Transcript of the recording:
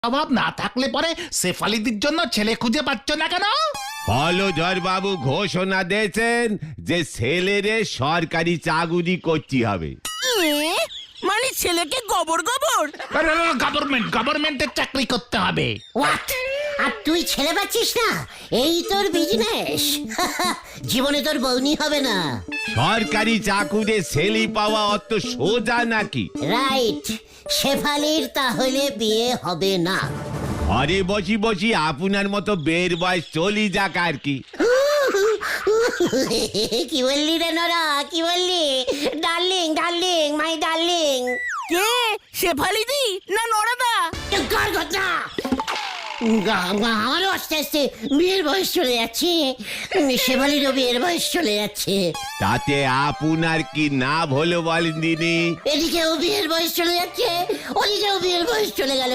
অভাব না থাকলে পরে শেফালিদির জন্য ছেলে খুঁজে পাচ্ছ না কেন? হলধর বাবু ঘোষণা দিয়েছেন যে ছেলেরে সরকারি চাকুরি করতে হবে। মানে ছেলেকে গোবর গোবর? গভর্নমেন্টের চাকরি করতে হবে। হোয়াট? আর তুই ছেলে পাচ্ছিস না? এই তোর বিজনেস। জীবনে তোর বউনি হবে না। সরকারি চাকুরে ছেলে পাওয়া অত সোজা নাকি? রাইট, শেফালির তাহলে বিয়ে হবে না। ঘরে বসি বসি আপনার মতো বের বয়স চলি যাক আর কি। কি বললি রে নোরা, কি বললি? Darling, darling, my darling. কে? শেফালিদি না নরাদা? কার কথা? আমারও আস্তে আস্তে বিয়ের বয়স চলে যাচ্ছে, শেফালিরও বিয়ের বয়স চলে যাচ্ছে। তাতে আপনার কি না হলো বলেন দিনি? এদিকেও বিয়ের বয়স চলে যাচ্ছে, ওদিকেও বিয়ের বয়স চলে গেল।